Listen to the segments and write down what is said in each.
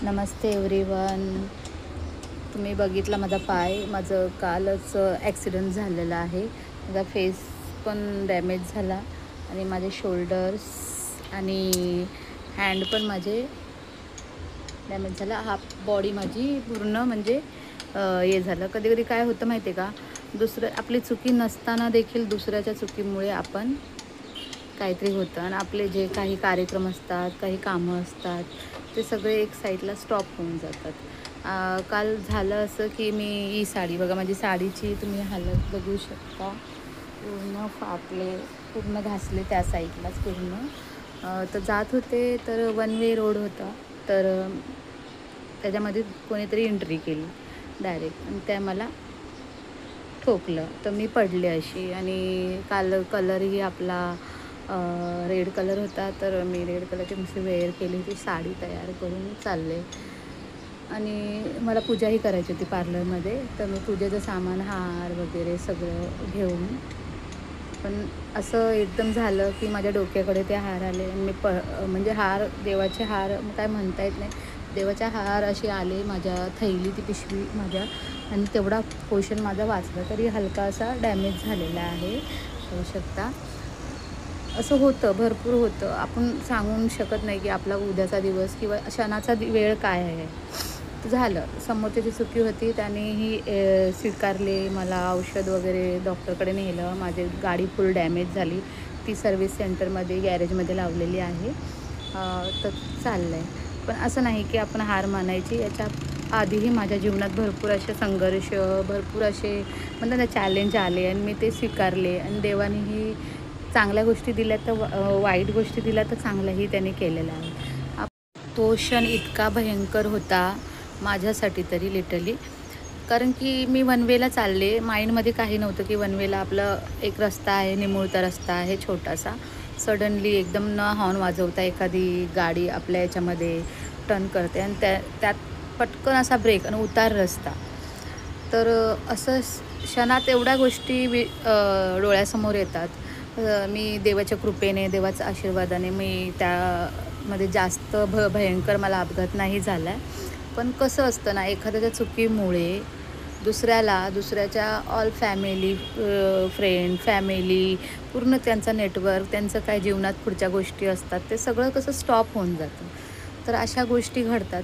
नमस्ते everyone. तुम्ही बघितला माझा पाय. माझं कालच ॲक्सिडेंट झालेला आहे. माझा फेस पण डॅमेज झाला आणि माझे शोल्डर्स आणि हँड पण माझे डॅमेज झाला. हाफ बॉडी माझी पूर्ण म्हणजे हे झालं. कधी कधी काय होतं माहिती आहे का, आपली चुकी नसताना देखील दुसऱ्याच्या चुकीमुळे आपण काहीतरी होतं आणि आपले जे काही कार्यक्रम असतात, काही कामं असतात, ते सगळे एक साईडला स्टॉप होऊन जातात. काल झालं असं की ही साडी बघा, माझी साडीची तुम्ही हालत बघू शकता. पूर्ण फाटले, पूर्ण घासले त्या साईडलाच पूर्ण. तर जात होते तर वन वे रोड होता, तर त्याच्यामध्ये कोणीतरी एंट्री केली डायरेक्ट आणि त्या मला ठोकलं. तर मी पडले अशी. आणि काल कलरही आपला रेड कलर होता, तर मी रेड कलरची मस्त वेअर केली होती, साडी तयार करून चालले. आणि मला पूजाही करायची होती पार्लरमध्ये, तर मी पूजेचं सामान, हार वगैरे सगळं घेऊन, पण असं एकदम झालं की माझ्या डोक्याकडे ते हार आले आणि मी म्हणजे हार, देवाचे हार काय म्हणता येत नाही, देवाचा हार असे आले माझ्या थैली, ती पिशवी माझ्या, आणि तेवढा पोर्शन माझा वाचला, तरी हलका असा डॅमेज झालेला आहे, होऊ शकता. असं होतं, भरपूर होतं. आपण सांगू शकत नाही की आपला उद्याचा दिवस किंवा क्षणाचा वेळ काय आहे. झालं, समोरच्याची चुकी होती, त्यानेही स्वीकारले. मला औषध वगैरे डॉक्टरकडे नेलं. माझी गाडी फुल डॅमेज झाली, ती सर्व्हिस सेंटरमध्ये, गॅरेजमध्ये लावलेली आहे. तर चाललं आहे. पण असं नाही की आपण हार मानायची. याच्या आधीही माझ्या जीवनात भरपूर असे संघर्ष, भरपूर असे म्हणतात ना चॅलेंज आले आणि मी ते स्वीकारले. आणि देवानेही चांगल्या गोष्टी दिल्या तर वाईट गोष्टी दिल्या तर चांगल्याही त्याने केलेल्या आहे. तो क्षण इतका भयंकर होता माझ्यासाठी तरी, लिटरली. कारण की मी वन वेला चालले, माइंडमध्ये काही नव्हतं की वन वेला आपलं एक रस्ता आहे, निमुळता रस्ता आहे छोटासा. सडनली एकदम न हॉर्न वाजवता एखादी गाडी आपल्या याच्यामध्ये टर्न करते आणि त्यात पटकन असा ब्रेक आणि उतार रस्ता. तर असं क्षणात एवढ्या गोष्टी डोळ्यासमोर येतात. मी देवाच्या कृपेने, देवाच्या आशीर्वादाने मी त्यामध्ये जास्त भयंकर मला अपघात नाही झाला आहे. पण कसं असतं ना, एखाद्याच्या चुकीमुळे दुसऱ्याच्या ऑल फॅमिली, फ्रेंड, फॅमिली, पूर्ण त्यांचा नेटवर्क, त्यांचं काय जीवनात पुढच्या गोष्टी असतात, ते सगळं कसं स्टॉप होऊन जातं. तर अशा गोष्टी घडतात.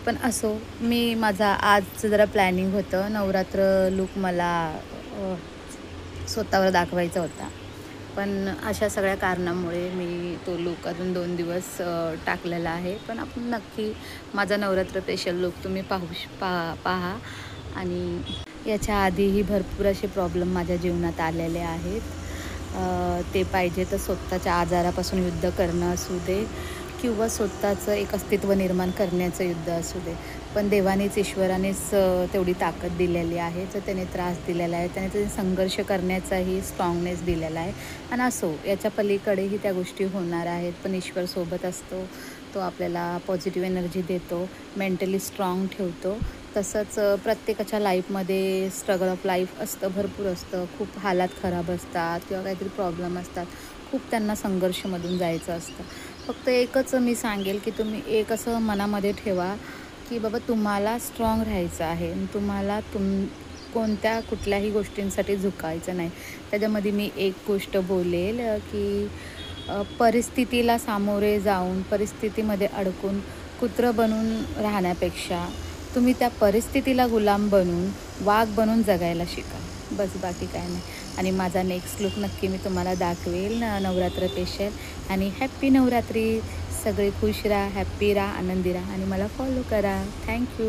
पण असो, माझा आजचं जरा प्लॅनिंग होतं, नवरात्र लूक मला स्वतःवर दाखवायचा होता. पण अशा सगळ्या कारणामुळे मी तो लूक अजून 2 दिवस टाकलेला आहे. पण आपण नक्की माझा नवरात्र स्पेशल लूक तुम्ही पहा. आणि याच्या आधीही भरपूर असे प्रॉब्लेम माझ्या जीवनात आलेले आहेत. ते पाहिजे तर स्वतःच्या आजारापासून युद्ध करणं असू दे किंवा स्वतःचं एक अस्तित्व निर्माण करण्याचं युद्ध असू दे, पण देवानेच, ईश्वरानेच तेवढी ताकद दिलेली आहे, तर त्याने त्रास दिलेला आहे, त्याने संघर्ष करण्याचाही स्ट्रॉंगनेस दिलेला आहे. आणि असो, याच्या पलीकडेही त्या गोष्टी होणार आहेत, पण ईश्वर सोबत असतो. तो आपल्याला पॉझिटिव्ह एनर्जी देतो, मेंटली स्ट्रॉंग ठेवतो. तसंच प्रत्येकाच्या लाईफमध्ये स्ट्रगल ऑफ लाईफ असतं, भरपूर असतं. खूप हालात खराब असतात किंवा काहीतरी प्रॉब्लेम असतात, खूप त्यांना संघर्षमधून जायचं असतं. फक्त एकच मी सांगेल की तुम्ही एक असं मनामध्ये ठेवा की बाबा तुम्हाला स्ट्रॉंग राहायचं आहे आणि तुम्हाला कोणत्या कुठल्याही गोष्टींसाठी झुकायचं नाही. त्याच्यामध्ये मी एक गोष्ट बोलेल की परिस्थितीला सामोरे जाऊन, परिस्थितीमध्ये अडकून कुत्रं बनून राहण्यापेक्षा तुम्ही त्या परिस्थितीला गुलाम बनून, वाघ बनून जगायला शिका. बस, बाकी काय नाही. आणि माझा नेक्स्ट लूक नक्की मी तुम्हाला दाखवेल नवरात्र स्पेशल. आणि हॅप्पी नवरात्री. सगळे खुश राहा, हॅप्पी राहा, आनंदी राहा आणि मला फॉलो करा. थँक्यू.